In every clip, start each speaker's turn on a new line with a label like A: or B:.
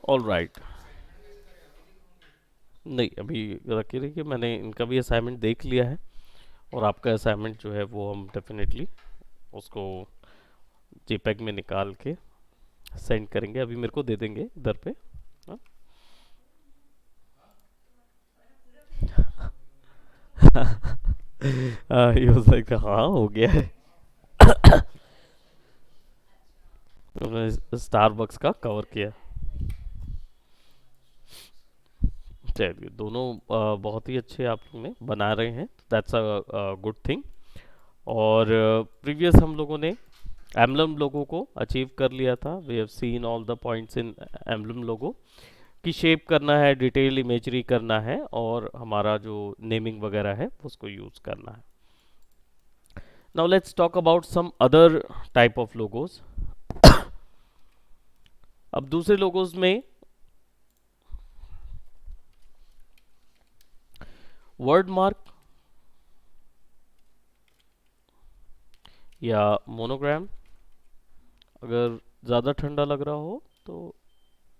A: All right. नहीं, अभी रखी रखिए, मैंने इनका भी असाइनमेंट देख लिया है। और आपका असाइनमेंट जो है वो हम डेफिनेटली उसको जेपैग में निकाल के सेंड करेंगे, अभी मेरे को दे देंगे इधर पे। हाँ? ये हो सकता है, हाँ हो गया है। उन्होंने स्टारबक्स का कवर किया। चलिए, दोनों बहुत ही अच्छे आप लोग ने बना रहे हैं, दैट्स अ गुड थिंग। और प्रीवियस हम लोगों ने एम्बलम लोगो को अचीव कर लिया था। We have seen all the points in emblem logo की शेप करना है, डिटेल इमेजरी करना है, और हमारा जो नेमिंग वगैरह है उसको यूज करना है। Now let's talk about some other type of logos. अब दूसरे लोगोस में वर्ड मार्क या मोनोग्राम, अगर ज़्यादा ठंडा लग रहा हो तो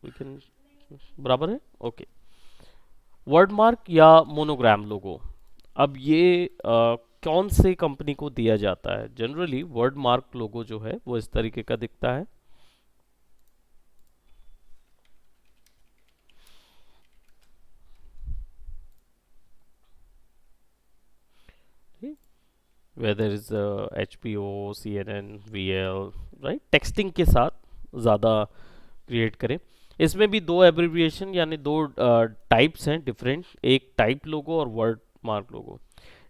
A: वी कैन, बराबर है, ओके। वर्ड मार्क या मोनोग्राम लोगो, अब ये कौन से कंपनी को दिया जाता है? जनरली वर्ड मार्क लोगो जो है वो इस तरीके का दिखता है। Whether is H P O, C N N, V L, right, texting के साथ ज़्यादा क्रिएट करें। इसमें भी दो एब्रिविएशन यानी दो टाइप्स हैं डिफरेंट, एक टाइप लोगो और word mark logo.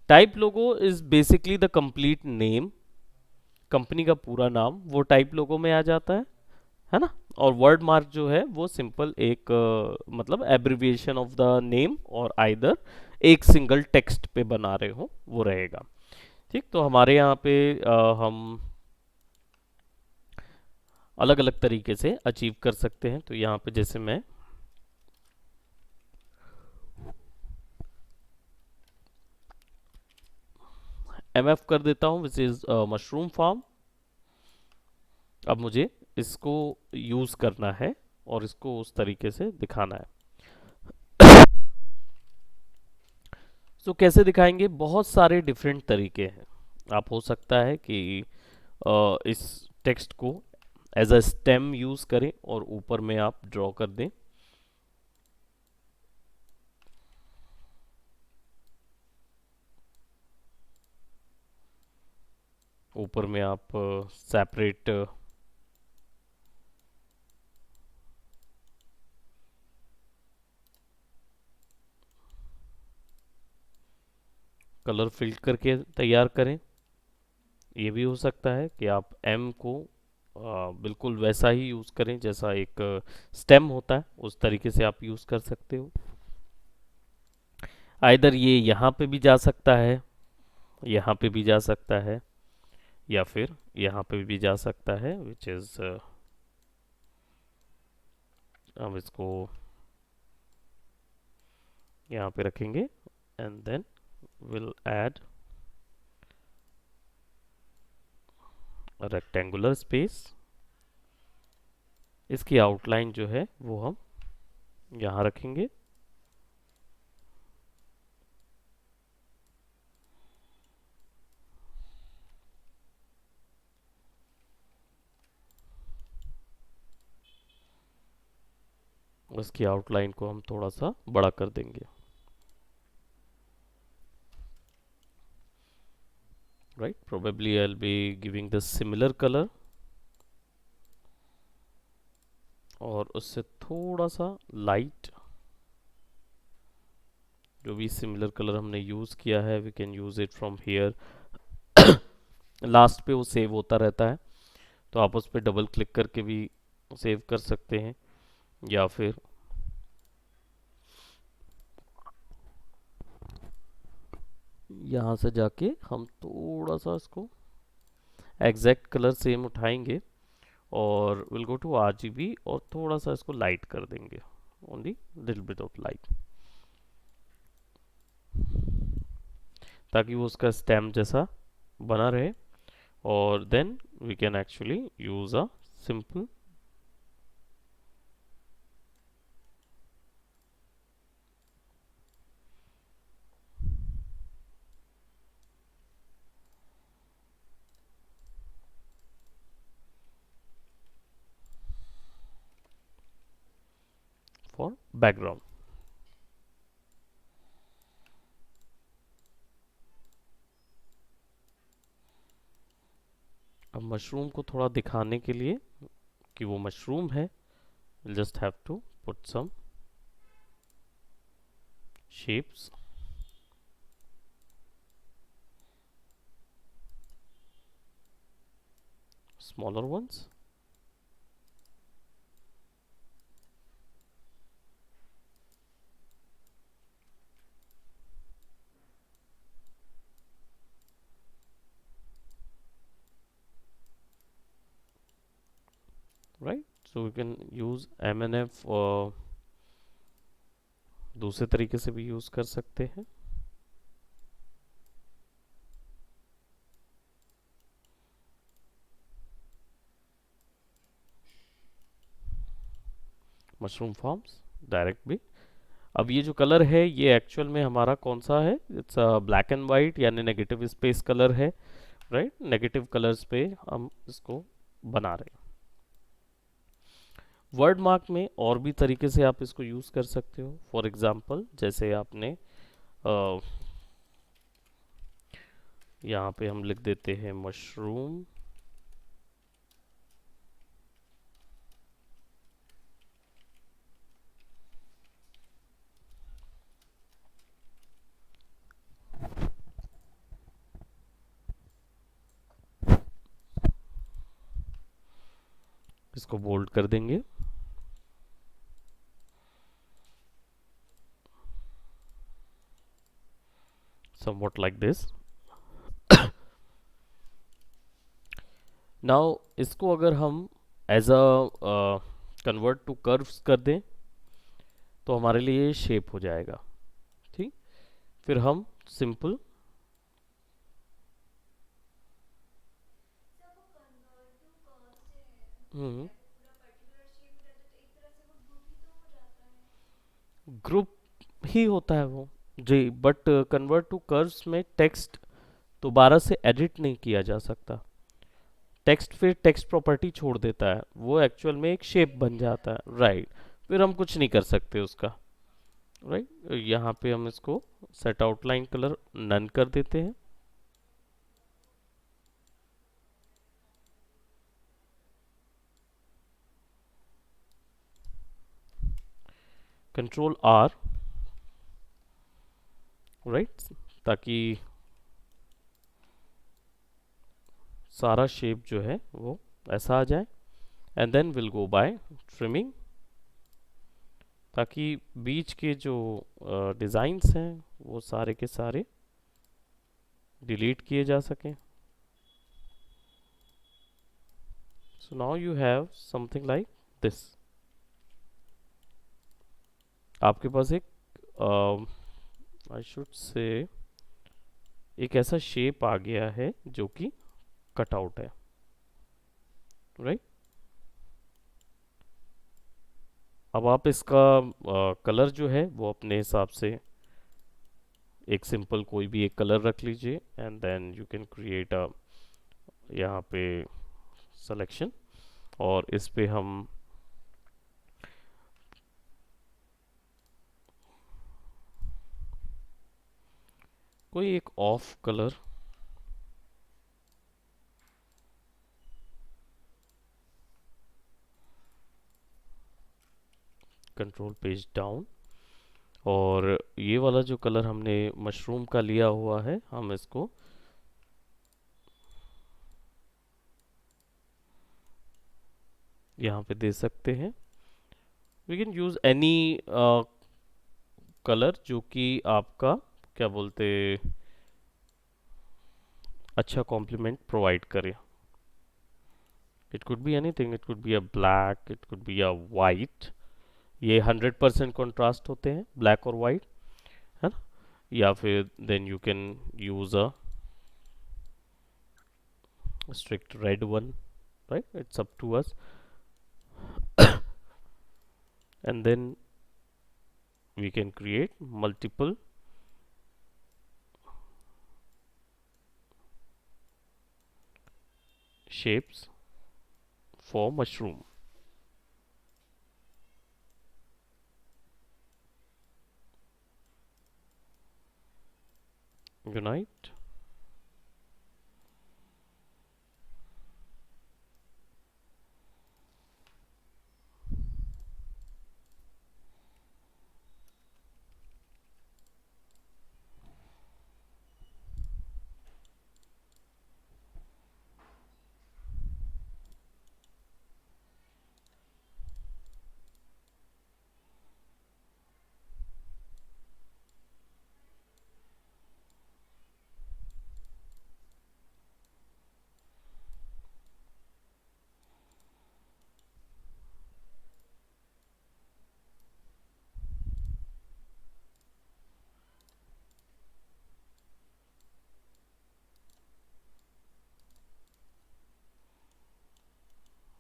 A: Type logo is basically the complete name, company का पूरा नाम वो टाइप लोगो में आ जाता है ना। और वर्ड मार्क जो है वो सिंपल एक मतलब एब्रिविएशन ऑफ द नेम और आइदर एक सिंगल टेक्स्ट पे बना रहे हो वो रहेगा। ठीक, तो हमारे यहाँ पे हम अलग अलग तरीके से अचीव कर सकते हैं। तो यहाँ पे जैसे मैं एम एफ कर देता हूँ, विच इज मशरूम फार्म। अब मुझे इसको यूज करना है और इसको उस तरीके से दिखाना है। तो कैसे दिखाएंगे? बहुत सारे डिफरेंट तरीके हैं। आप हो सकता है कि इस टेक्स्ट को एज अ स्टेम यूज करें और ऊपर में आप ड्रॉ कर दें। ऊपर में आप सेपरेट कलर फिल करके तैयार करें। ये भी हो सकता है कि आप एम को बिल्कुल वैसा ही यूज करें जैसा एक स्टेम होता है, उस तरीके से आप यूज कर सकते हो। आइदर ये यहाँ पे भी जा सकता है, यहाँ पे भी जा सकता है, या फिर यहाँ पे भी जा सकता है, विच इज हम इसको यहाँ पे रखेंगे and then will add rectangular space. इसकी आउटलाइन जो है वो हम यहाँ रखेंगे। उसकी आउटलाइन को हम थोड़ा सा बड़ा कर देंगे। Right, probably I will be giving the similar colour, और उससे थोड़ा सा लाइट, जो भी सिमिलर कलर हमने यूज़ किया है we can use it from here. Last पे वो सेव होता रहता है, तो आप उस पर डबल क्लिक करके भी सेव कर सकते हैं, या फिर यहाँ से जाके हम थोड़ा सा इसको एग्जैक्ट कलर सेम उठाएंगे और विल गो टू आरजीबी और थोड़ा सा इसको लाइट कर देंगे, only little bit of light, ताकि वो उसका स्टेम जैसा बना रहे। और then we can actually use a simple for background. अब मशरूम को थोड़ा दिखाने के लिए कि वो मशरूम है, just have to put some shapes, smaller ones. Right, so we can use MNF और दूसरे तरीके से भी यूज कर सकते हैं. मशरूम फॉर्म्स डायरेक्ट भी. अब ये जो कलर है ये एक्चुअल में हमारा कौन सा है, इट्स ब्लैक एंड वाइट यानी नेगेटिव स्पेस कलर है. राइट, नेगेटिव कलर्स पे हम इसको बना रहे हैं. वर्ड मार्क में और भी तरीके से आप इसको यूज कर सकते हो. फॉर एग्जांपल जैसे आपने यहाँ पे हम लिख देते हैं मशरूम. इसको बोल्ड कर देंगे. somewhat like this. नाउ इसको अगर हम as a convert to curves कर दें तो हमारे लिए ये शेप हो जाएगा. ठीक, फिर हम सिंपल ग्रुप ही होता है वो. जी, बट कन्वर्ट टू कर्व्स में टेक्स्ट दोबारा से एडिट नहीं किया जा सकता. टेक्स्ट फिर टेक्स्ट प्रॉपर्टी छोड़ देता है, वो एक्चुअल में एक शेप बन जाता है. राइट, फिर हम कुछ नहीं कर सकते उसका. राइट, यहाँ पे हम इसको सेट आउटलाइन कलर नन कर देते हैं. Control are. राइट, ताकि सारा शेप जो है वो ऐसा आ जाए. And then will go by trimming, ताकि बीच के जो डिज़ाइंस हैं वो सारे के सारे डिलीट किए जा सकें. So now you have something like this. आपके पास एक आई शुड से एक ऐसा शेप आ गया है जो कि कटआउट है. राइट, अब आप इसका कलर जो है वो अपने हिसाब से एक सिंपल कोई भी एक कलर रख लीजिए. And then you can create a यहाँ पे सिलेक्शन, और इस पे हम कोई एक off colour, control page down, और ये वाला जो कलर हमने मशरूम का लिया हुआ है हम इसको यहाँ पे दे सकते हैं. We can use any colour जो कि आपका क्या बोलते अच्छा कॉम्प्लीमेंट प्रोवाइड करे. It could be anything, it could be a black, it could be a white. ये 100% कॉन्ट्रास्ट होते हैं ब्लैक और वाइट, है ना. या फिर then you can use a strict red one. Right, it's up to us. And then we can create multiple shapes for mushroom. Unite,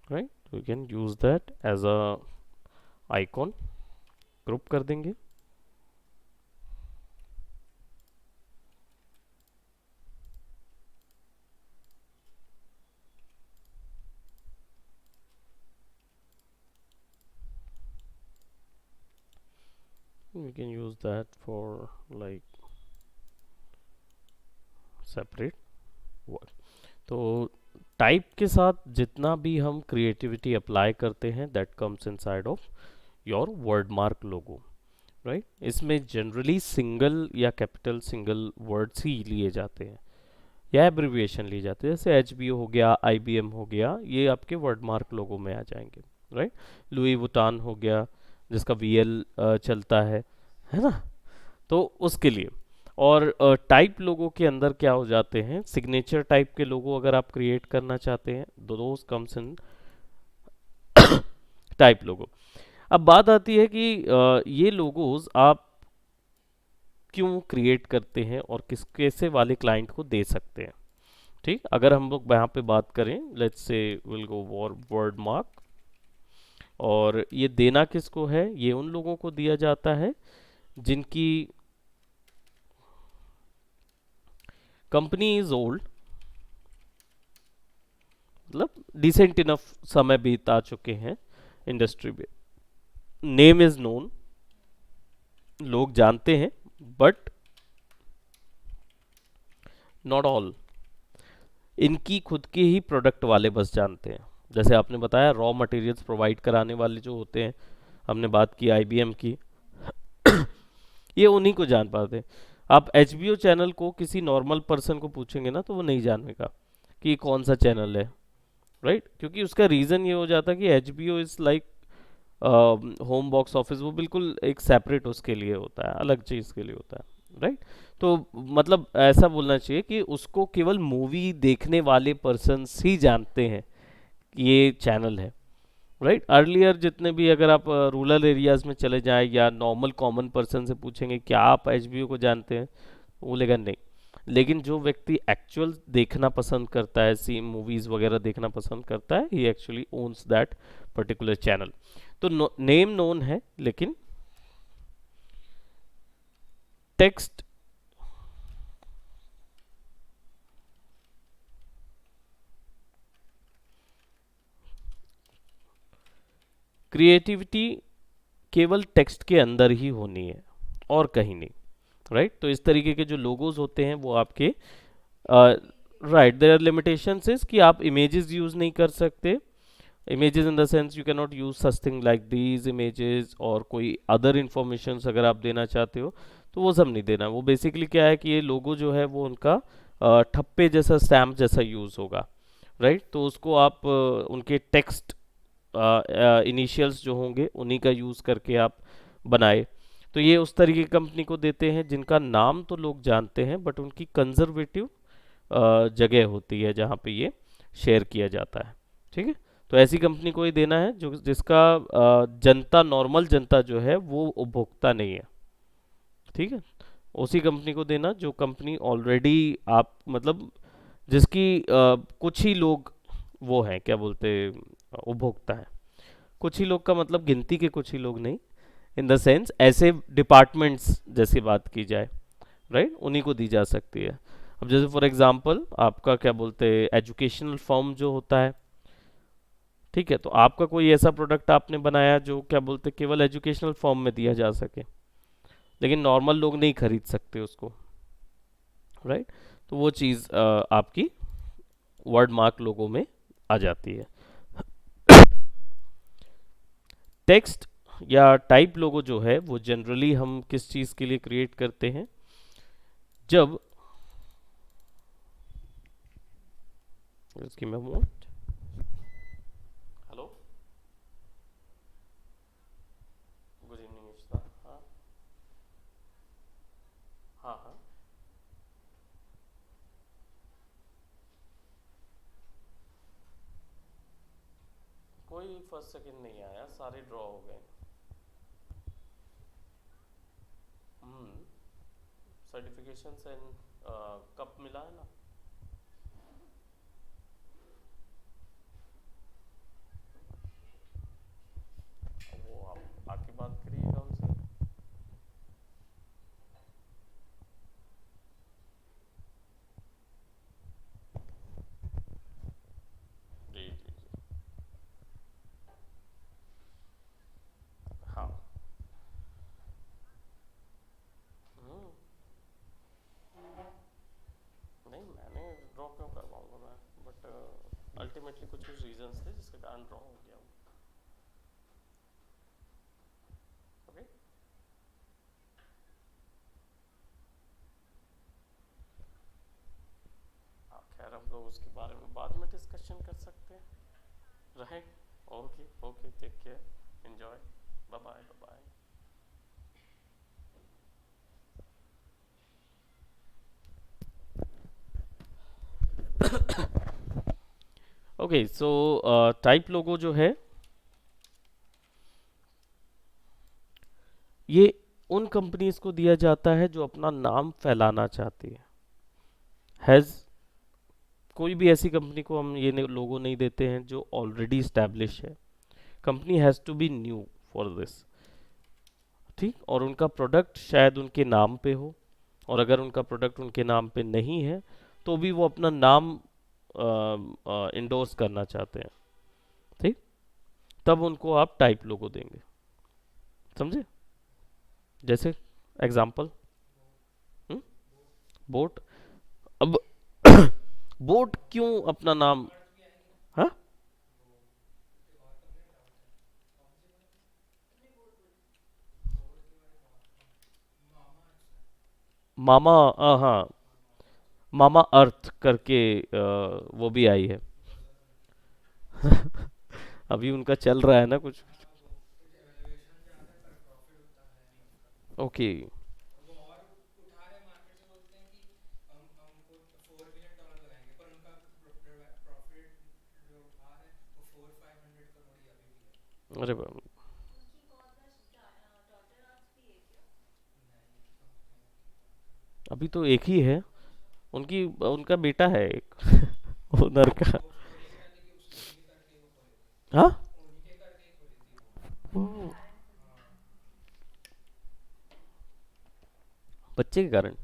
A: right, we can use that as a icon, group कर देंगे। We can use that for like separate word। तो type के साथ जितना भी हम creativity apply करते हैं that comes inside of your word mark logo, right. इसमें जनरली सिंगल या कैपिटल सिंगल वर्ड्स ही लिए जाते हैं या एब्रिविएशन लिए जाते हैं, जैसे एचबीओ हो गया, आईबीएम हो गया, ये आपके वर्ड मार्क लोगो में आ जाएंगे, राइट। लुई वुटान हो गया जिसका वीएल चलता है ना, तो उसके लिए। और टाइप लोगों के अंदर क्या हो जाते हैं, सिग्नेचर टाइप के लोगो अगर आप क्रिएट करना चाहते हैं, those comes in type logo. अब बात आती है कि ये लोगोज आप क्यों क्रिएट करते हैं और किस कैसे वाले क्लाइंट को दे सकते हैं। ठीक, अगर हम लोग यहाँ पे बात करें, let's say will go word mark, और ये देना किसको है, ये उन लोगों को दिया जाता है जिनकी कंपनी इज ओल्ड, मतलब डिसेंट इनफ समय बीता चुके हैं इंडस्ट्री में, नेम इज नोन, लोग जानते हैं, बट नॉट ऑल, इनकी खुद के ही प्रोडक्ट वाले बस जानते हैं। जैसे आपने बताया रॉ मटेरियल्स प्रोवाइड कराने वाले जो होते हैं, हमने बात की आईबीएम की, ये उन्हीं को जान पाते हैं। आप एचबीओ चैनल को किसी नॉर्मल पर्सन को पूछेंगे ना तो वो नहीं जानेगा कि कौन सा चैनल है, राइट। क्योंकि उसका रीज़न ये हो जाता है कि HBO is like home box office, वो बिल्कुल एक सेपरेट उसके लिए होता है, अलग चीज़ के लिए होता है, राइट। तो मतलब ऐसा बोलना चाहिए कि उसको केवल मूवी देखने वाले पर्सन्स ही जानते हैं कि ये चैनल है, राइट। अर्लियर जितने भी, अगर आप रूरल एरियाज में चले जाएं या नॉर्मल कॉमन पर्सन से पूछेंगे क्या आप एचबीओ को जानते हैं, वो बोलेगा नहीं। लेकिन जो व्यक्ति एक्चुअल देखना पसंद करता है, सी मूवीज वगैरह देखना पसंद करता है, he actually owns that particular channel. तो नेम नोन है, लेकिन टेक्स्ट क्रिएटिविटी केवल टेक्स्ट के अंदर ही होनी है और कहीं नहीं, राइट। तो इस तरीके के जो लोगोज होते हैं वो आपके, right, there are limitations is कि आप इमेजेस यूज नहीं कर सकते, images in the sense you can not use such thing like these images, और कोई अदर इंफॉर्मेशन अगर आप देना चाहते हो तो वो सब नहीं देना। वो बेसिकली क्या है कि ये लोगो जो है वो उनका ठप्पे जैसा, स्टैम्प जैसा यूज होगा, राइट। तो उसको आप उनके टेक्स्ट इनिशियल्स जो होंगे उन्हीं का यूज़ करके आप बनाए। तो ये उस तरीके की कंपनी को देते हैं जिनका नाम तो लोग जानते हैं बट उनकी कंजर्वेटिव जगह होती है जहाँ पे ये शेयर किया जाता है, ठीक है। तो ऐसी कंपनी को ही देना है जो जिसका जनता, नॉर्मल जनता जो है वो उपभोक्ता नहीं है, ठीक है। उसी कंपनी को देना जो कंपनी ऑलरेडी, आप मतलब जिसकी कुछ ही लोग वो हैं, क्या बोलते, उपभोक्ता है। कुछ ही लोग का मतलब गिनती के कुछ ही लोग नहीं, इन द सेंस ऐसे डिपार्टमेंट्स जैसी बात की जाए, राइट, उन्हीं को दी जा सकती है। अब जैसे फॉर एग्जांपल आपका क्या बोलते हैं एजुकेशनल फॉर्म जो होता है, ठीक है, तो आपका कोई ऐसा प्रोडक्ट आपने बनाया जो क्या बोलते केवल एजुकेशनल फॉर्म में दिया जा सके, लेकिन नॉर्मल लोग नहीं खरीद सकते उसको, राइट। तो वो चीज़ आपकी वर्ड मार्क लोगों में आ जाती है। टेक्स्ट या टाइप लोगो जो है वो जनरली हम किस चीज़ के लिए क्रिएट करते हैं, जब इसकी मैं हेलो, गुड इवनिंग इशिता। हाँ हाँ हाँ, कोई फर्स्ट सेकंड नहीं आया, सारे ड्रॉ हो गए। हम्म, सर्टिफिकेशन एंड कब मिला है ना। वो आप आके बात करिएगा उनसे। जी जी जी। हाँ। हम्म, नहीं मैंने ड्रॉ क्यों करवाऊंगा मैं, बट अल्टीमेटली कुछ कुछ रीजंस थे जिसके कारण ड्रॉ हो गया। ओके। खैर हम लोग उसके बारे में बाद में डिस्कशन कर सकते हैं, right. Okay okay, take care, enjoy, bye bye bye. Okay so type logo जो है ये उन कंपनीज को दिया जाता है जो अपना नाम फैलाना चाहती है। हैज कोई भी ऐसी कंपनी को हम ये लोगो नहीं देते हैं जो ऑलरेडी स्टैब्लिश है। Company has to be new for this, ठीक। और उनका प्रोडक्ट शायद उनके नाम पे हो, और अगर उनका प्रोडक्ट उनके नाम पे नहीं है तो भी वो अपना नाम इंडोर्स करना चाहते हैं, ठीक। तब उनको आप टाइप लोगो देंगे, समझे। जैसे एग्जाम्पल, बोट। अब बोट क्यों अपना नाम, हाँ, मामा, हाँ, मामा अर्थ करके वो भी आई है। अभी उनका चल रहा है ना कुछ। ओके। अरे अभी तो एक ही है उनकी, उनका बेटा है एक ओनर का। हाँ। हम्म, बच्चे के कारण।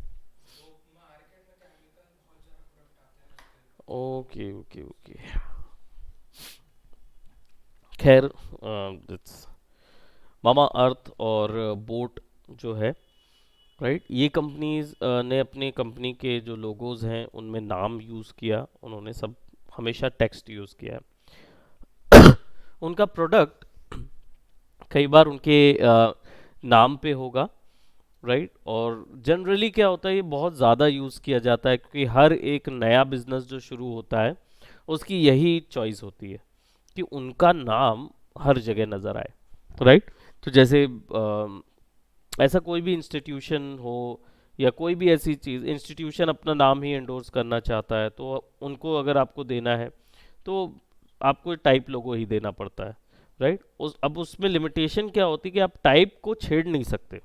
A: Okay okay okay. खैर, मामा अर्थ और बोट जो है, राइट, ये कंपनीज ने अपने कंपनी के जो लोगोज हैं उनमें नाम यूज़ किया, उन्होंने सब हमेशा टेक्स्ट यूज़ किया है। उनका प्रोडक्ट कई बार उनके नाम पे होगा, राइट। और जनरली क्या होता है, ये बहुत ज़्यादा यूज़ किया जाता है क्योंकि हर एक नया बिजनेस जो शुरू होता है उसकी यही चॉइस होती है कि उनका नाम हर जगह नज़र आए, राइट। तो जैसे ऐसा कोई भी इंस्टीट्यूशन हो या कोई भी ऐसी चीज़, इंस्टीट्यूशन अपना नाम ही एंडोर्स करना चाहता है तो उनको अगर आपको देना है तो आपको टाइप लोगो ही देना पड़ता है, राइट। अब उसमें लिमिटेशन क्या होती है कि आप टाइप को छेड़ नहीं सकते।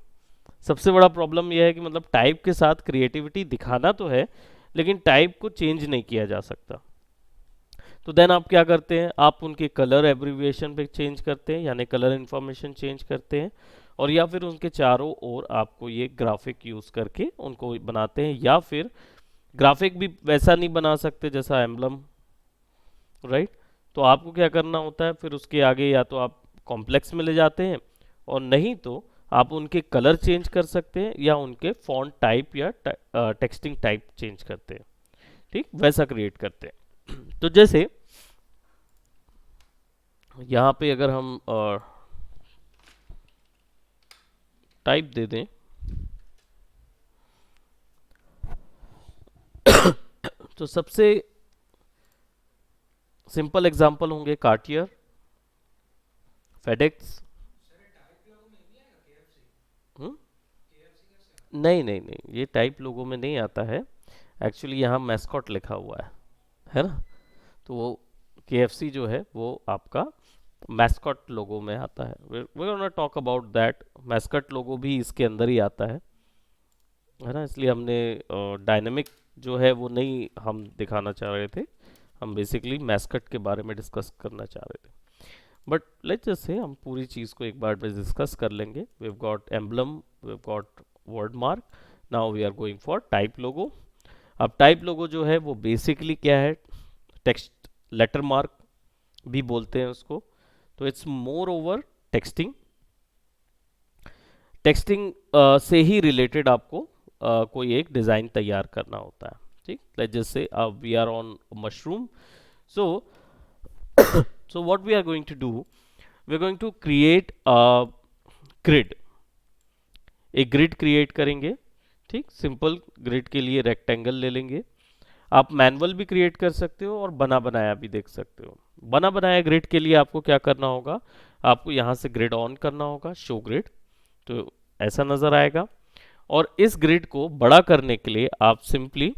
A: सबसे बड़ा प्रॉब्लम यह है कि मतलब टाइप के साथ क्रिएटिविटी दिखाना तो है लेकिन टाइप को चेंज नहीं किया जा सकता। तो देन आप क्या करते हैं, आप उनके कलर एब्रिविएशन पे चेंज करते हैं, यानी कलर इन्फॉर्मेशन चेंज करते हैं, और या फिर उनके चारों ओर आपको ये ग्राफिक यूज़ करके उनको बनाते हैं, या फिर ग्राफिक भी वैसा नहीं बना सकते जैसा एम्बलम, राइट। तो आपको क्या करना होता है फिर उसके आगे, या तो आप कॉम्प्लेक्स में ले जाते हैं और नहीं तो आप उनके कलर चेंज कर सकते हैं या उनके फॉन्ट टाइप या टेक्सटिंग टाइप चेंज करते हैं, ठीक, वैसा क्रिएट करते हैं। तो जैसे यहाँ पे अगर हम टाइप दे दें, तो सबसे सिंपल एग्जांपल होंगे कार्टियर, फेडेक्स। नहीं नहीं नहीं, ये टाइप लोगों में नहीं आता है। एक्चुअली यहाँ मैस्कॉट लिखा हुआ है ना। तो वो KFC जो है वो आपका मैस्कॉट लोगो में आता है। We gonna talk about that. Mascot logo भी इसके अंदर ही आता है ना। इसलिए हमने डायनेमिक जो है वो नहीं हम दिखाना चाह रहे थे, हम बेसिकली मैस्कट के बारे में डिस्कस करना चाह रहे थे। बट लेट्स जस्ट से हम पूरी चीज़ को एक बार में डिस्कस कर लेंगे। We have got emblem, we have got word mark, now we are going for type logo. अब टाइप लोगो जो है वो बेसिकली क्या है, टेक्स्ट लेटर मार्क भी बोलते हैं उसको। तो it's more over texting. Texting से ही रिलेटेड आपको कोई एक डिज़ाइन तैयार करना होता है, ठीक। Let's just say we are on mushroom. So so what we are going to do, we are going to create a grid। एक ग्रिड क्रिएट करेंगे, ठीक। सिंपल ग्रिड के लिए रेक्टेंगल ले लेंगे। आप मैनुअल भी क्रिएट कर सकते हो और बना बनाया भी देख सकते हो। बना बनाया ग्रिड के लिए आपको क्या करना होगा, आपको यहाँ से ग्रिड ऑन करना होगा, शो ग्रिड। तो ऐसा नज़र आएगा। और इस ग्रिड को बड़ा करने के लिए आप सिंपली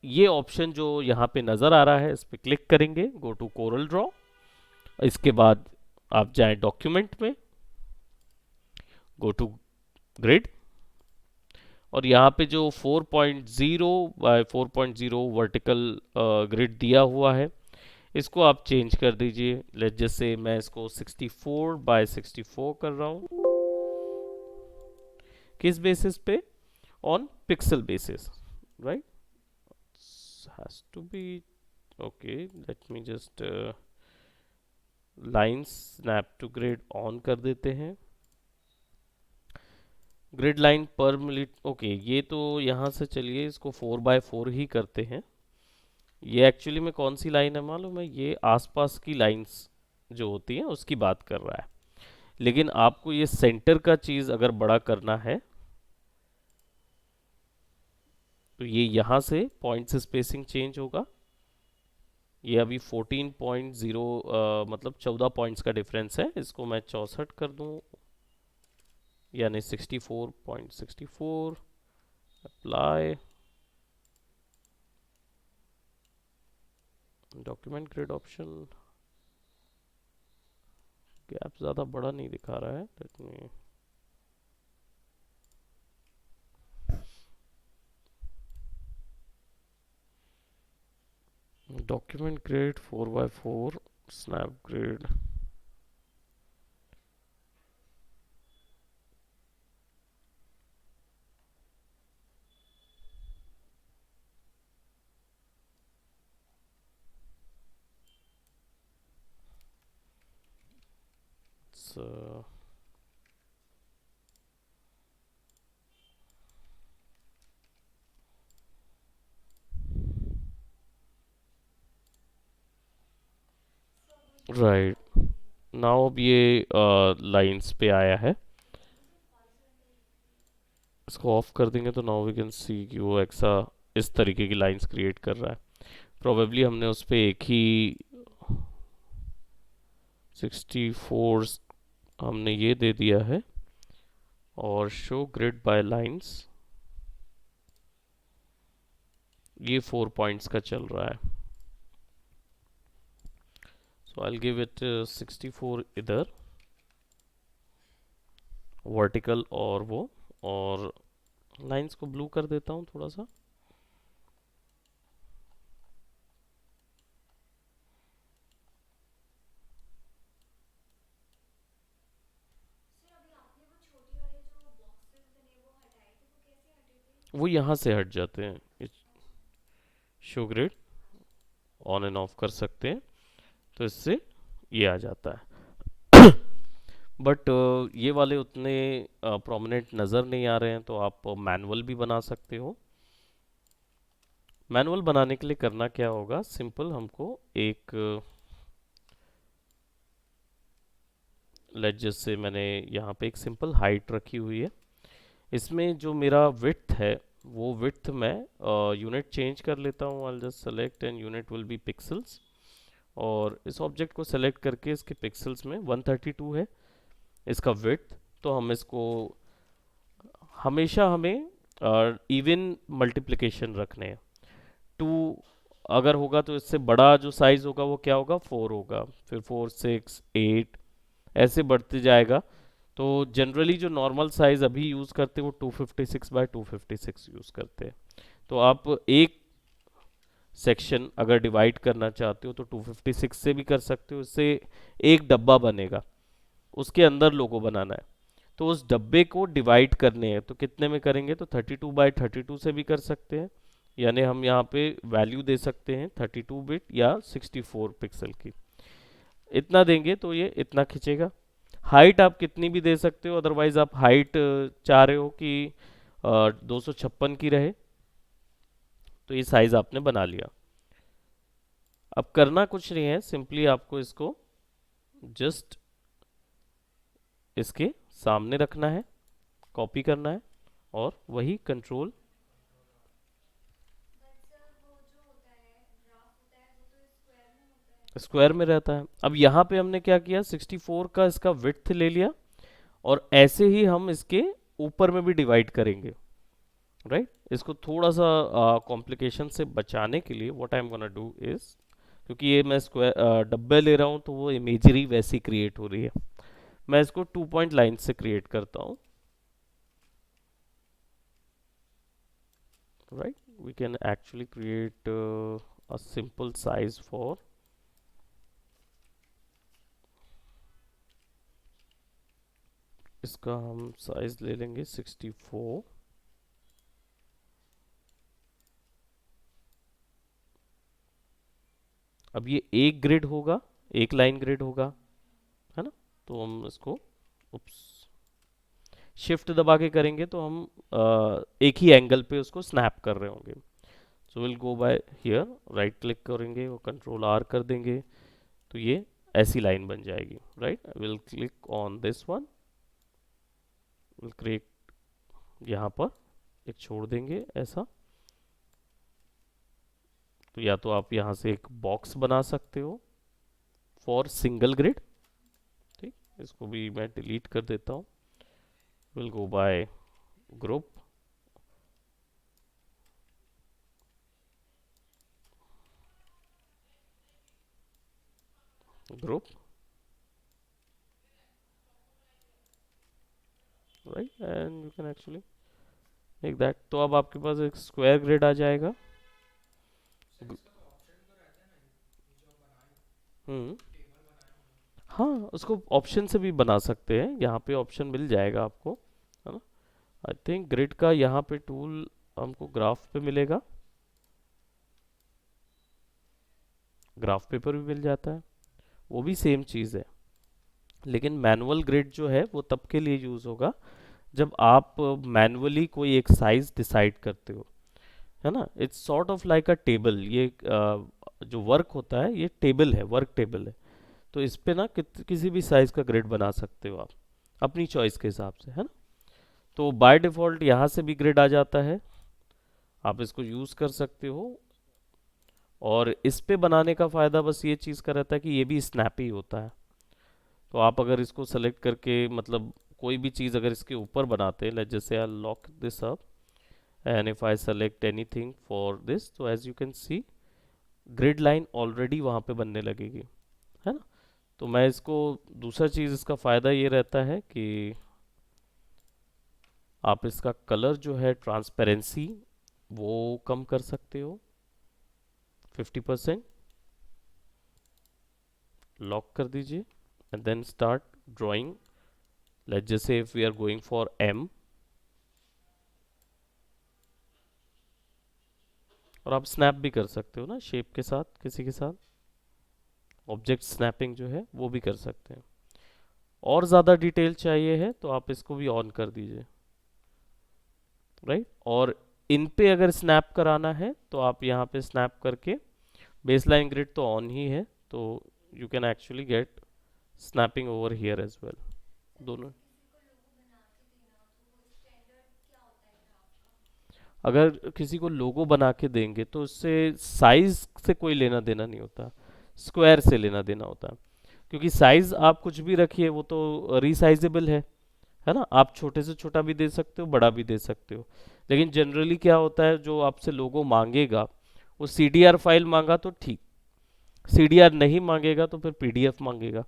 A: ये ऑप्शन जो यहाँ पे नज़र आ रहा है इस पर क्लिक करेंगे, गो टू कोरल ड्रॉ। इसके बाद आप जाएं डॉक्यूमेंट में, गो टू ग्रिड, और यहाँ पे जो 4.0 बाय 4.0 वर्टिकल ग्रिड दिया हुआ है इसको आप चेंज कर दीजिए। लेट जैसे मैं इसको 64 बाय 64 कर रहा हूँ। किस बेसिस पे, on pixel basis, right. Has to be okay. Let me just line snap to grid on कर देते हैं। ग्रिड लाइन पर मिनट, ओके। ये तो यहाँ से चलिए इसको 4x4 ही करते हैं। ये एक्चुअली में कौन सी लाइन है मालूम है, ये आसपास की लाइंस जो होती हैं उसकी बात कर रहा है। लेकिन आपको ये सेंटर का चीज़ अगर बड़ा करना है तो ये यहाँ से पॉइंट्स स्पेसिंग चेंज होगा। ये अभी 14.0 मतलब 14 पॉइंट्स का डिफरेंस है। इसको मैं 64 कर दूँ, यानी 64.64। Apply, document grid option. Gap ज़्यादा बड़ा नहीं दिखा रहा है, let me, document grid 4x4 snap grid. Right, now अब ये लाइंस पे आया है। इसको ऑफ कर देंगे तो नाउ वी कैन सी कि वो एक्सा इस तरीके की लाइंस क्रिएट कर रहा है। प्रोबेबली हमने उस पर एक ही 64 हमने ये दे दिया है। और शो ग्रिड बाय लाइंस, ये 4 पॉइंट्स का चल रहा है। सो आई विल गिव इट 64 इधर वर्टिकल और वो, और लाइंस को ब्लू कर देता हूँ थोड़ा सा। वो यहाँ से हट जाते हैं। Show grid on end of कर सकते हैं, तो इससे ये आ जाता है। बट ये वाले उतने प्रोमिनेंट नज़र नहीं आ रहे हैं, तो आप मैनुअल भी बना सकते हो। मैनुअल बनाने के लिए करना क्या होगा, सिंपल हमको एक लेट जैसे मैंने यहाँ पे एक सिंपल हाइट रखी हुई है। इसमें जो मेरा विड्थ है वो विड्थ मैं यूनिट चेंज कर लेता हूँ। I just select and unit will be pixels, और इस ऑब्जेक्ट को सेलेक्ट करके इसके पिक्सल्स में 132 है इसका विड्थ। तो हम इसको हमेशा हमें इवन मल्टीप्लिकेशन रखने हैं। टू अगर होगा तो इससे बड़ा जो साइज होगा वो क्या होगा, 4 होगा, फिर 4 6 8 ऐसे बढ़ते जाएगा। तो जनरली जो नॉर्मल साइज अभी यूज़ करते हैं वो 256 बाय 256 यूज़ करते हैं। तो आप एक सेक्शन अगर डिवाइड करना चाहते हो तो 256 से भी कर सकते हो, इससे एक डब्बा बनेगा, उसके अंदर लोगो बनाना है। तो उस डब्बे को डिवाइड करने हैं तो कितने में करेंगे, तो 32 बाय 32 से भी कर सकते हैं, यानी हम यहाँ पे वैल्यू दे सकते हैं 32 बिट या 64 पिक्सल की। इतना देंगे तो ये इतना खींचेगा। हाइट आप कितनी भी दे सकते हो, अदरवाइज आप हाइट चाह रहे हो कि 256 की रहे, तो ये साइज आपने बना लिया। अब करना कुछ नहीं है, सिंपली आपको इसको जस्ट इसके सामने रखना है, कॉपी करना है, और वही कंट्रोल स्क्वायर में रहता है। अब यहाँ पे हमने क्या किया, 64 का इसका विड्थ ले लिया, और ऐसे ही हम इसके ऊपर में भी डिवाइड करेंगे, राइट। इसको थोड़ा सा कॉम्प्लिकेशन से बचाने के लिए what I am gonna do is, क्योंकि ये मैं स्क्वायर डब्बे ले रहा हूँ तो वो इमेजरी वैसी क्रिएट हो रही है, मैं इसको 2 पॉइंट लाइन से क्रिएट करता हूँ, right. We can actually create a simple size for, इसका हम साइज ले लेंगे 64। अब ये एक ग्रिड होगा, एक लाइन ग्रिड होगा, है ना। तो हम इसको उप्स शिफ्ट दबा के करेंगे तो हम एक ही एंगल पे उसको स्नैप कर रहे होंगे। So will go by here, right click करेंगे और कंट्रोल आर कर देंगे, तो ये ऐसी लाइन बन जाएगी, right. Will click on this one, will create, यहाँ पर एक छोड़ देंगे ऐसा। तो या तो आप यहाँ से एक बॉक्स बना सकते हो फॉर सिंगल ग्रिड, ठीक। इसको भी मैं डिलीट कर देता हूँ। Will go bye group, group, right, and you can actually make that. तो अब आपके पास एक स्क्वायर ग्रिड आ जाएगा। हम्म, हाँ, उसको ऑप्शन से भी बना सकते हैं, यहाँ पे ऑप्शन मिल जाएगा आपको, है ना। आई थिंक ग्रिड का यहाँ पे टूल हमको ग्राफ पे मिलेगा, ग्राफ पेपर भी मिल जाता है, वो भी सेम चीज़ है। लेकिन मैनुअल ग्रिड जो है वो तब के लिए यूज़ होगा जब आप मैनुअली कोई एक साइज डिसाइड करते हो, है ना। It's sort of like a table, ये जो वर्क होता है ये टेबल है, वर्क टेबल है। तो इस पे ना किसी भी साइज का ग्रिड बना सकते हो आप अपनी चॉइस के हिसाब से, है ना। तो बाय डिफ़ॉल्ट यहाँ से भी ग्रिड आ जाता है, आप इसको यूज़ कर सकते हो। और इस पे बनाने का फ़ायदा बस ये चीज़ का रहता है कि ये भी स्नैपी होता है। तो आप अगर इसको सेलेक्ट करके मतलब कोई भी चीज़ अगर इसके ऊपर बनाते हैं, जैसे I lock this up and if I select anything for this, तो as you can see grid line already वहाँ पे बनने लगेगी, है ना। तो मैं इसको, दूसरा चीज़ इसका फ़ायदा ये रहता है कि आप इसका कलर जो है ट्रांसपेरेंसी वो कम कर सकते हो 50%, लॉक कर दीजिए and then start drawing. Let's just say if we are going for M, और आप स्नैप भी कर सकते हो ना शेप के साथ, किसी के साथ ऑब्जेक्ट स्नैपिंग जो है वो भी कर सकते हैं। और ज़्यादा डिटेल चाहिए है तो आप इसको भी ऑन कर दीजिए, राइट। और इन पे अगर स्नैप कराना है तो आप यहाँ पे स्नैप करके, बेसलाइन ग्रिड तो ऑन ही है, तो you can actually get snapping over here as well. दोनों, अगर किसी को लोगो बना के देंगे तो उससे साइज से कोई लेना देना नहीं होता, स्क्वायर से लेना देना होता है। क्योंकि साइज आप कुछ भी रखिए वो तो रिसाइजेबल है ना, आप छोटे से छोटा भी दे सकते हो, बड़ा भी दे सकते हो। लेकिन जनरली क्या होता है, जो आपसे लोगो मांगेगा वो सीडीआर फाइल मांगा तो ठीक, सीडीआर नहीं मांगेगा तो फिर पीडीएफ मांगेगा।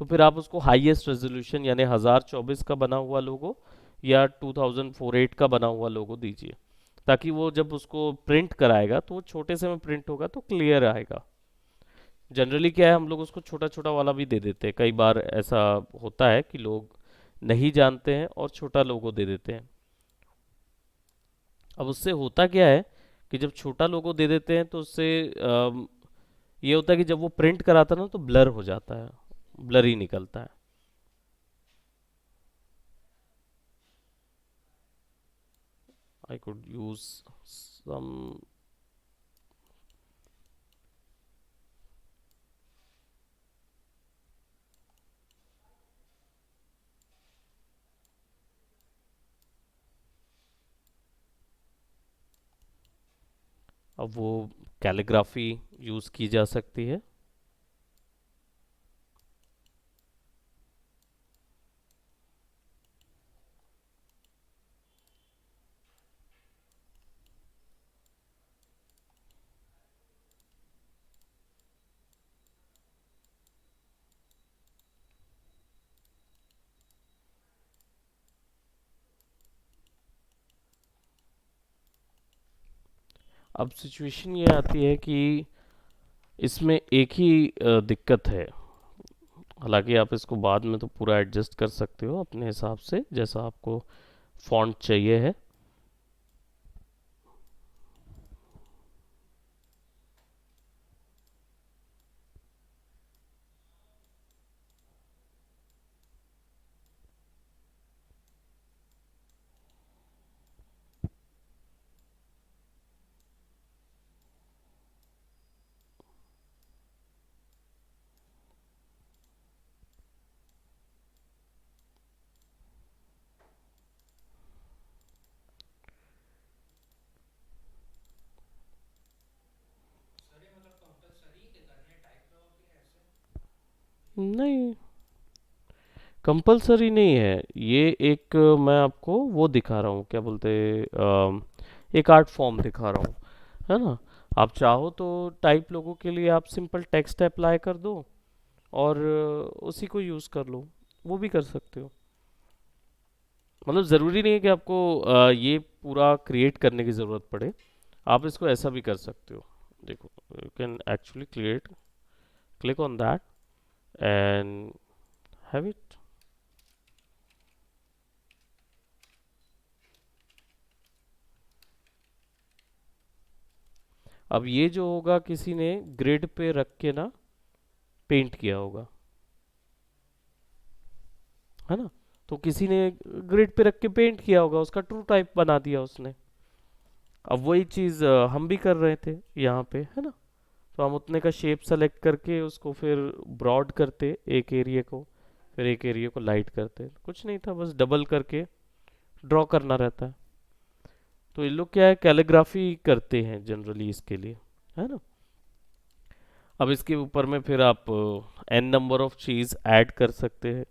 A: तो फिर आप उसको हाईएस्ट रेजोल्यूशन यानी 1024 का बना हुआ लोगो या 2048 का बना हुआ लोगो दीजिए, ताकि वो जब उसको प्रिंट कराएगा तो वो छोटे से में प्रिंट होगा तो क्लियर आएगा। जनरली क्या है, हम लोग उसको छोटा छोटा वाला भी दे देते हैं, कई बार ऐसा होता है कि लोग नहीं जानते हैं और छोटा लोगो दे देते हैं। अब उससे होता क्या है कि जब छोटा लोगो दे देते हैं तो उससे ये होता है कि जब वो प्रिंट कराता है ना तो ब्लर हो जाता है, ब्लर ही निकलता है। आई कुड यूज सम, अब वो कैलीग्राफी यूज की जा सकती है। अब सिचुएशन ये आती है कि इसमें एक ही दिक्कत है, हालांकि आप इसको बाद में तो पूरा एडजस्ट कर सकते हो अपने हिसाब से जैसा आपको फॉन्ट चाहिए है। नहीं, कंपलसरी नहीं है ये। एक मैं आपको वो दिखा रहा हूँ, क्या बोलते, एक आर्ट फॉर्म दिखा रहा हूँ, है ना। आप चाहो तो टाइप लोगों के लिए आप सिंपल टेक्स्ट अप्लाई कर दो और उसी को यूज़ कर लो, वो भी कर सकते हो। मतलब ज़रूरी नहीं है कि आपको ये पूरा क्रिएट करने की ज़रूरत पड़े, आप इसको ऐसा भी कर सकते हो। देखो, you can actually create, click on that and have it. अब ये जो होगा किसी ने ग्रिड पे रख के ना पेंट किया होगा, है ना। तो किसी ने ग्रिड पे रख के पेंट किया होगा, उसका ट्रू टाइप बना दिया उसने। अब वही चीज़ हम भी कर रहे थे यहाँ पे, है ना। तो हम उतने का शेप सेलेक्ट करके उसको फिर ब्रॉड करते एक एरिया को, फिर एक एरिया को लाइट करते, कुछ नहीं था, बस डबल करके ड्रॉ करना रहता है। तो ये लोग क्या है, कैलीग्राफी करते हैं जनरली इसके लिए, है ना। अब इसके ऊपर में फिर आप एन नंबर ऑफ चीज़ ऐड कर सकते हैं,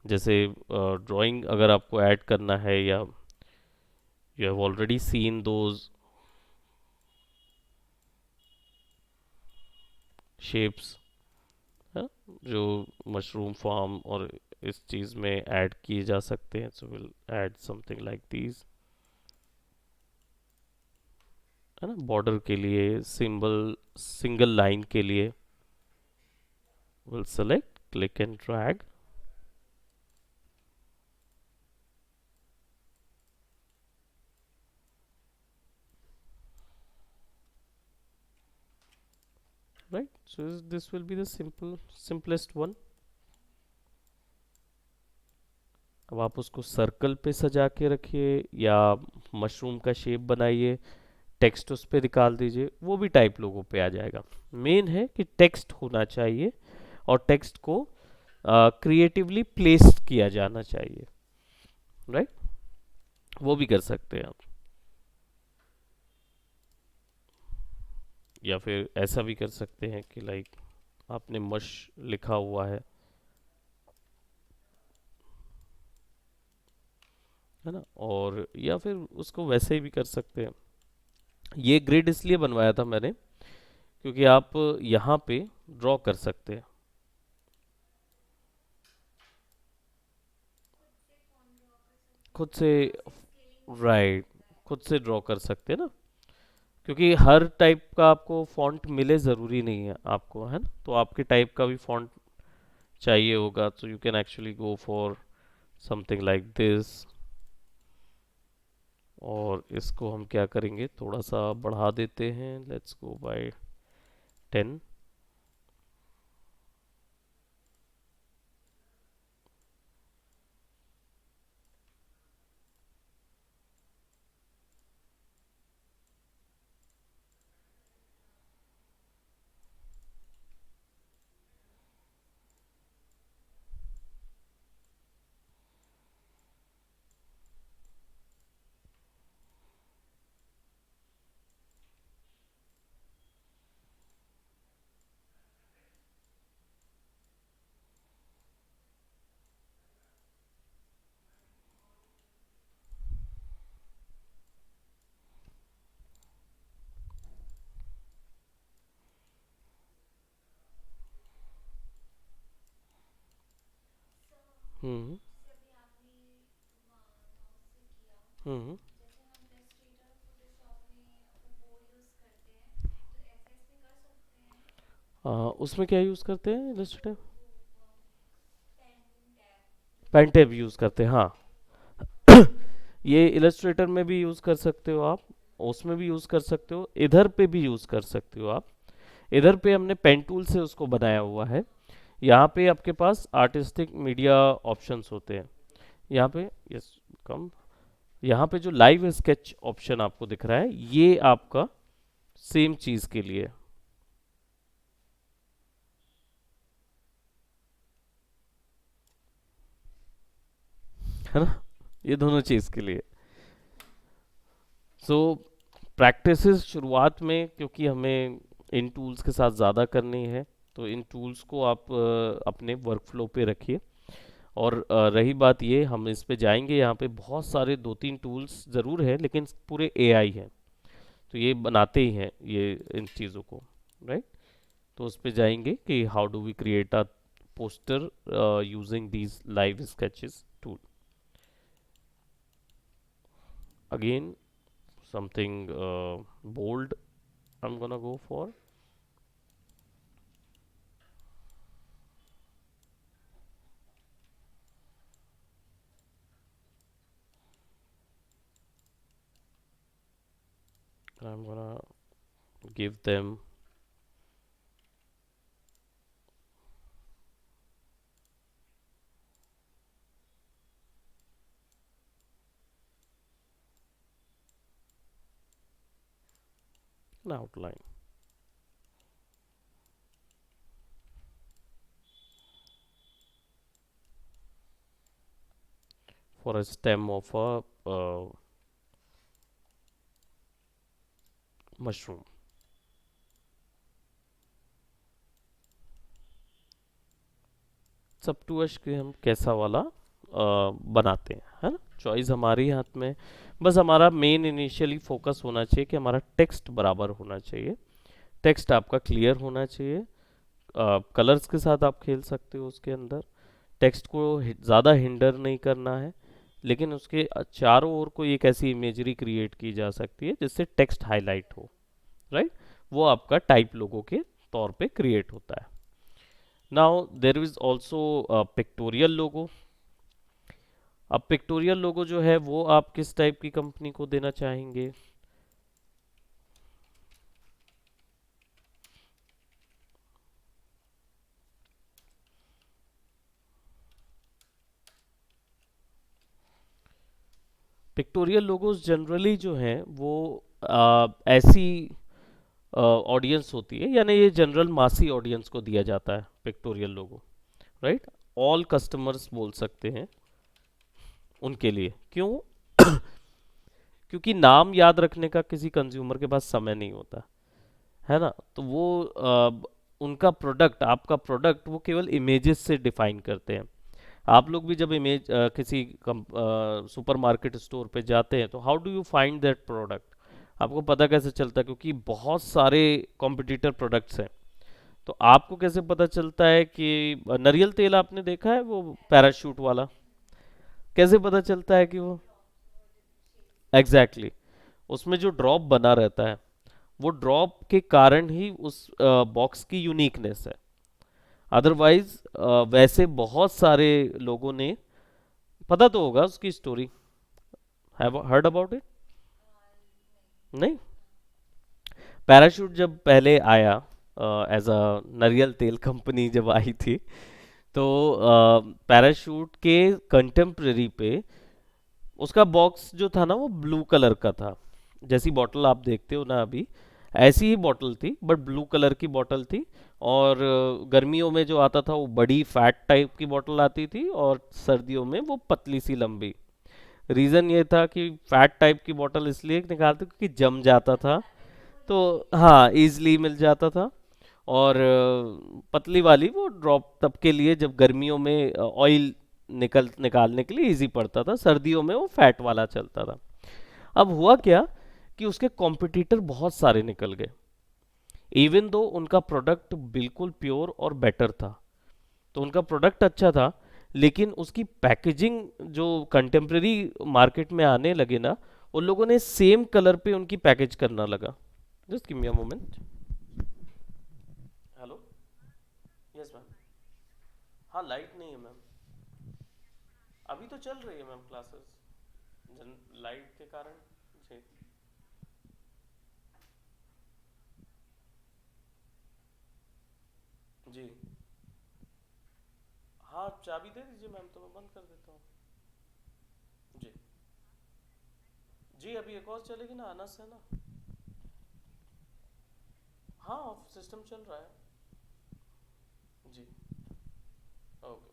A: जैसे ड्राइंग अगर आपको ऐड करना है, या you have already seen those shapes, जो मशरूम फार्म और इस चीज़ में ऐड किए जा सकते हैं। So will add something like these, है ना। बॉर्डर के लिए सिंबल, सिंगल लाइन के लिए will select, click and drag, right. So this will be the simplest one. अब आप उसको सर्कल पे सजा के रखिए या मशरूम का शेप बनाइए, टेक्स्ट उस पे निकाल दीजिए, वो भी टाइप लोगों पे आ जाएगा। मेन है कि टेक्स्ट होना चाहिए और टेक्स्ट को क्रिएटिवली प्लेस किया जाना चाहिए, राइट। वो भी कर सकते हैं आप, या फिर ऐसा भी कर सकते हैं कि लाइक आपने मश लिखा हुआ है ना, और या फिर उसको वैसे ही भी कर सकते हैं। ये ग्रिड इसलिए बनवाया था मैंने क्योंकि आप यहाँ पे ड्रॉ कर सकते हैं, खुद से, राइट, खुद से ड्रॉ कर सकते हैं ना, क्योंकि हर टाइप का आपको फॉन्ट मिले ज़रूरी नहीं है आपको, है ना, तो आपके टाइप का भी फॉन्ट चाहिए होगा, तो you can actually go for something like this. और इसको हम क्या करेंगे, थोड़ा सा बढ़ा देते हैं, लेट्स गो बाय 10। हम्म। हम्म। उसमें क्या यूज़ करते हैं इलस्ट्रेटर? पेन टैब यूज़ करते हैं, हाँ। ये इलस्ट्रेटर में भी यूज़ कर सकते हो आप, उसमें भी यूज़ कर सकते हो, इधर पे भी यूज़ कर सकते हो आप। इधर पे हमने पेन टूल से उसको बनाया हुआ है। यहाँ पे आपके पास आर्टिस्टिक मीडिया ऑप्शंस होते हैं, यहाँ पे, यस, कम, यहाँ पे जो लाइव स्केच ऑप्शन आपको दिख रहा है, ये आपका सेम चीज़ के लिए है ना, ये दोनों चीज़ के लिए। सो प्रैक्टिसेस शुरुआत में, क्योंकि हमें इन टूल्स के साथ ज़्यादा करनी है, तो इन टूल्स को आप अपने वर्कफ्लो पे रखिए। और रही बात ये, हम इस पे जाएंगे, यहाँ पे बहुत सारे दो तीन टूल्स ज़रूर है, लेकिन पूरे एआई हैं, तो ये बनाते ही हैं ये इन चीज़ों को, राइट। तो उस पे जाएंगे कि how do we create a poster using these live sketches tool. Again something bold I'm gonna go for. I'm gonna give them an outline for a stem of a mushroom. सब्टूअश के हम कैसा वाला बनाते हैं, है ना, चॉइस हमारी हाथ में। बस हमारा मेन इनिशियली फोकस होना चाहिए कि हमारा टेक्स्ट बराबर होना चाहिए, टेक्स्ट आपका क्लियर होना चाहिए। कलर्स के साथ आप खेल सकते हो उसके अंदर, टेक्स्ट को ज़्यादा हिंडर नहीं करना है, लेकिन उसके चारों ओर कोई एक ऐसी इमेजरी क्रिएट की जा सकती है जिससे टेक्स्ट हाईलाइट हो, राइट। वो आपका टाइप लोगो के तौर पे क्रिएट होता है। Now there is also pictorial logo. अब पिक्टोरियल लोगो जो है वो आप किस टाइप की कंपनी को देना चाहेंगे? पिक्टोरियल लोगोज जनरली जो हैं वो ऐसी ऑडियंस होती है, यानी ये जनरल मासी ऑडियंस को दिया जाता है पिक्टोरियल लोगो, राइट। ऑल कस्टमर्स बोल सकते हैं उनके लिए। क्यों? क्योंकि नाम याद रखने का किसी कंज्यूमर के पास समय नहीं होता, है ना। तो वो उनका प्रोडक्ट, आपका प्रोडक्ट वो केवल इमेजेस से डिफाइन करते हैं। आप लोग भी जब इमेज किसी सुपरमार्केट स्टोर पे जाते हैं तो how do you find that product? आपको पता कैसे चलता है? क्योंकि बहुत सारे कॉम्पिटिटर प्रोडक्ट्स हैं। तो आपको कैसे पता चलता है कि नारियल तेल आपने देखा है वो पैराशूट वाला, कैसे पता चलता है कि वो एग्जैक्टली उसमें जो ड्रॉप बना रहता है, वो ड्रॉप के कारण ही उस बॉक्स की यूनिकनेस है। अदरवाइज वैसे बहुत सारे लोगों ने, पता तो होगा उसकी story, have heard about it? नहीं। पैराशूट जब पहले आया एज अ नारियल तेल कंपनी जब आई थी, तो पैराशूट के कंटेम्प्रेरी पे उसका बॉक्स जो था ना वो ब्लू कलर का था। जैसी बॉटल आप देखते हो ना अभी, ऐसी ही बॉटल थी बट ब्लू कलर की बॉटल थी। और गर्मियों में जो आता था वो बड़ी फैट टाइप की बॉटल आती थी, और सर्दियों में वो पतली सी लंबी। रीज़न ये था कि फैट टाइप की बॉटल इसलिए निकालते क्योंकि जम जाता था, तो हाँ इजीली मिल जाता था। और पतली वाली वो ड्रॉप तब के लिए जब गर्मियों में ऑयल निकालने के लिए इजी पड़ता था, सर्दियों में वो फैट वाला चलता था। अब हुआ क्या कि उसके कॉम्पिटिटर बहुत सारे निकल गए, इवन दो उनका प्रोडक्ट बिल्कुल प्योर और बेटर था। तो उनका प्रोडक्ट अच्छा था, लेकिन उसकी पैकेजिंग जो कंटेम्प्रेरी मार्केट में आने लगे ना, उन लोगों ने सेम कलर पे उनकी पैकेज करना लगा। Just give me a moment. Hello. Yes ma'am. हाँ लाइट नहीं है मैम, अभी तो चल रही है मैम क्लासेस, लाइट के कारण। जी। जी। हाँ चाबी दे दीजिए मैम, तो मैं बंद कर देता हूँ। जी। जी अभी एक और चलेगी ना, अनस है ना। हाँ सिस्टम चल रहा है। जी। ओके।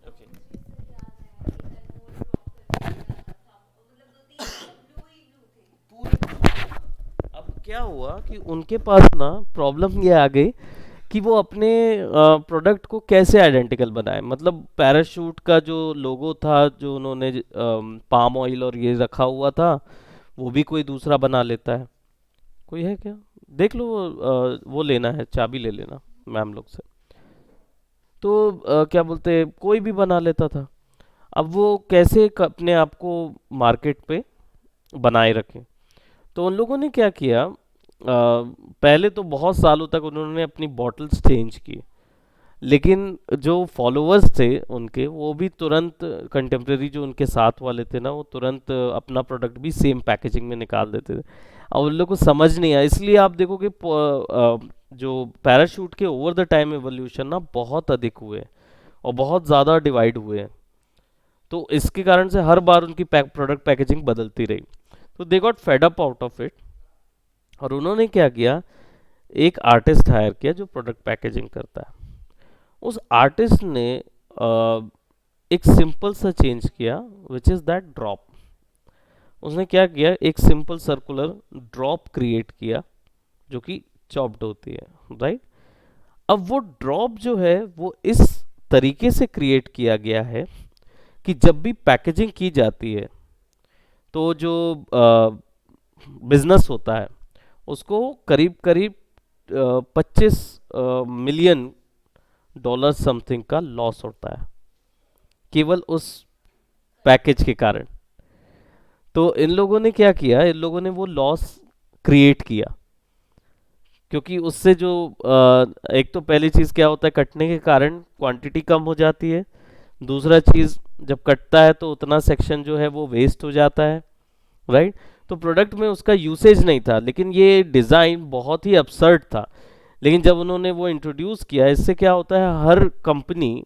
A: ओके। पूरे। अब क्या हुआ कि उनके पास ना प्रॉब्लम ये आ गई कि वो अपने प्रोडक्ट को कैसे आइडेंटिकल बनाए। मतलब पैराशूट का जो लोगो था, जो उन्होंने पाम ऑयल और ये रखा हुआ था, वो भी कोई दूसरा बना लेता है। कोई है क्या? देख लो, वो लेना है, चाबी ले लेना मैम लोग से। तो क्या बोलते, कोई भी बना लेता था। अब वो कैसे अपने आप को मार्केट पे बनाए रखें? तो उन लोगों ने क्या किया, पहले तो बहुत सालों तक उन्होंने अपनी बॉटल्स चेंज की, लेकिन जो फॉलोअर्स थे उनके, वो भी तुरंत कंटेम्प्रेरी जो उनके साथ वाले थे ना, वो तुरंत अपना प्रोडक्ट भी सेम पैकेजिंग में निकाल देते थे। और उन लोगों को समझ नहीं आया, इसलिए आप देखोगे जो पैराशूट के ओवर द टाइम एवोल्यूशन ना बहुत अधिक हुए हैं और बहुत ज़्यादा डिवाइड हुए हैं। तो इसके कारण से हर बार उनकी प्रोडक्ट पैकेजिंग बदलती रही। तो they got fed up out of it, और उन्होंने क्या किया, एक आर्टिस्ट हायर किया जो प्रोडक्ट पैकेजिंग करता है। उस आर्टिस्ट ने एक सिंपल सा चेंज किया, विच इज़ दैट ड्रॉप। उसने क्या किया, एक सिंपल सर्कुलर ड्रॉप क्रिएट किया जो कि चॉप्ड होती है, राइट। अब वो ड्रॉप जो है वो इस तरीके से क्रिएट किया गया है कि जब भी पैकेजिंग की जाती है तो जो बिजनेस होता है उसको करीब करीब 25 मिलियन डॉलर समथिंग का लॉस होता है, केवल उस पैकेज के कारण। तो इन लोगों ने क्या किया, इन लोगों ने वो लॉस क्रिएट किया, क्योंकि उससे जो एक तो पहली चीज़ क्या होता है, कटने के कारण क्वांटिटी कम हो जाती है। दूसरा चीज़, जब कटता है तो उतना सेक्शन जो है वो वेस्ट हो जाता है, राइट। तो प्रोडक्ट में उसका यूसेज नहीं था, लेकिन ये डिज़ाइन बहुत ही अपसर्ड था। लेकिन जब उन्होंने वो इंट्रोड्यूस किया, इससे क्या होता है, हर कंपनी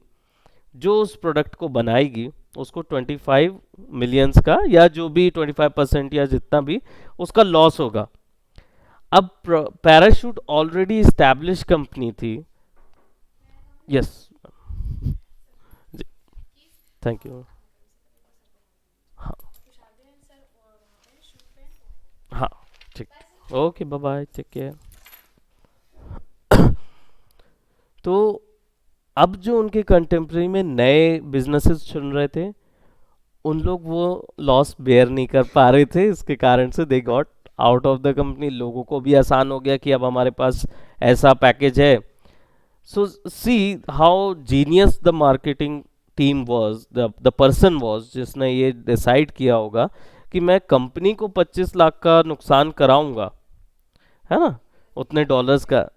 A: जो उस प्रोडक्ट को बनाएगी उसको 25 मिलियंस का या जो भी 25% या जितना भी उसका लॉस होगा। अब पैराशूट ऑलरेडी इस्टेब्लिश कंपनी थी। यस जी, थैंक यू। हाँ हाँ ठीक, okay bye bye, take care. तो अब जो उनके कंटेम्प्रेरी में नए बिजनेसेस चुन रहे थे, उन लोग वो लॉस बेयर नहीं कर पा रहे थे, इसके कारण से they got out of the company. लोगों को भी आसान हो गया कि अब हमारे पास ऐसा पैकेज है। So see how genius the marketing team was, the person was जिसने ये डिसाइड किया होगा कि मैं कंपनी को 25 लाख का नुकसान कराऊंगा, है ना, उतने डॉलर्स का।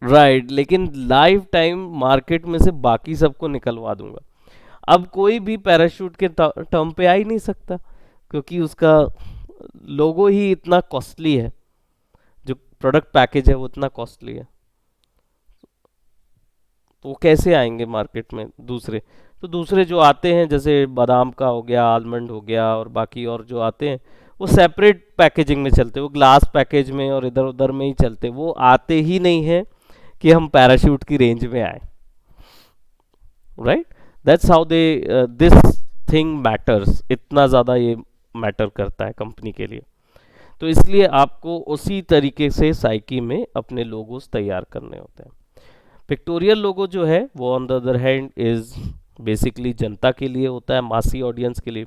A: राइट, लेकिन लाइफ टाइम मार्केट में से बाकी सबको निकलवा दूंगा। अब कोई भी पैराशूट के टर्म पे आ ही नहीं सकता, क्योंकि उसका लोगो ही इतना कॉस्टली है, जो प्रोडक्ट पैकेज है वो इतना कॉस्टली है। तो वो कैसे आएंगे मार्केट में दूसरे? तो दूसरे जो आते हैं, जैसे बादाम का हो गया, आलमंड हो गया, और बाकी और जो आते हैं, वो सेपरेट पैकेजिंग में चलते, वो ग्लास पैकेज में और इधर उधर में ही चलते, वो आते ही नहीं है कि हम पैराशूट की रेंज में आए। Right, that's how they, this thing matters, इतना ज़्यादा ये मैटर करता है कंपनी के लिए। तो इसलिए आपको उसी तरीके से साइकी में अपने लोगोस तैयार करने होते हैं। पिक्टोरियल लोगो जो है वो on the other hand is basically जनता के लिए होता है, मासी ऑडियंस के लिए।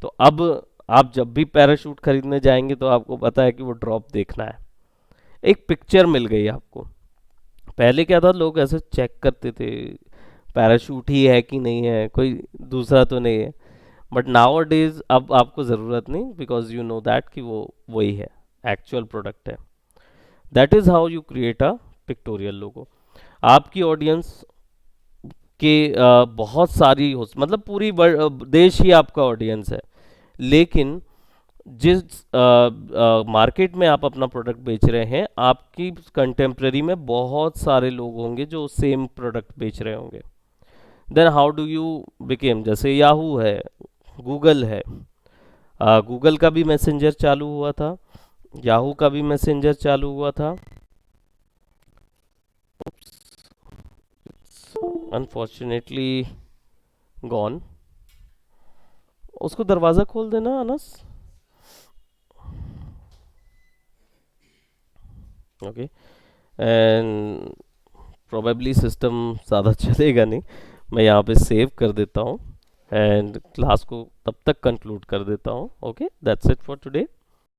A: तो अब आप जब भी पैराशूट खरीदने जाएंगे तो आपको पता है कि वो ड्रॉप देखना है, एक पिक्चर मिल गई आपको। पहले क्या था, लोग ऐसे चेक करते थे पैराशूट ही है कि नहीं है, कोई दूसरा तो नहीं है। बट नाउ डेज अब आपको ज़रूरत नहीं, बिकॉज यू नो दैट कि वो वही है, एक्चुअल प्रोडक्ट है। That is how you create a pictorial logo. आपकी ऑडियंस के बहुत सारी हो, मतलब पूरी देश ही आपका ऑडियंस है, लेकिन जिस मार्केट में आप अपना प्रोडक्ट बेच रहे हैं, आपकी कंटेम्प्रेरी में बहुत सारे लोग होंगे जो सेम प्रोडक्ट बेच रहे होंगे। Then how do you became, जैसे याहू है, गूगल है, गूगल का भी मैसेंजर चालू हुआ था, याहू का भी मैसेंजर चालू हुआ था। Unfortunately gone. उसको दरवाज़ा खोल देना Anas. Okay, and probably system ज़्यादा चलेगा नहीं, मैं यहाँ पे सेव कर देता हूँ एंड क्लास को तब तक कंक्लूड कर देता हूँ। Okay, that's it for today.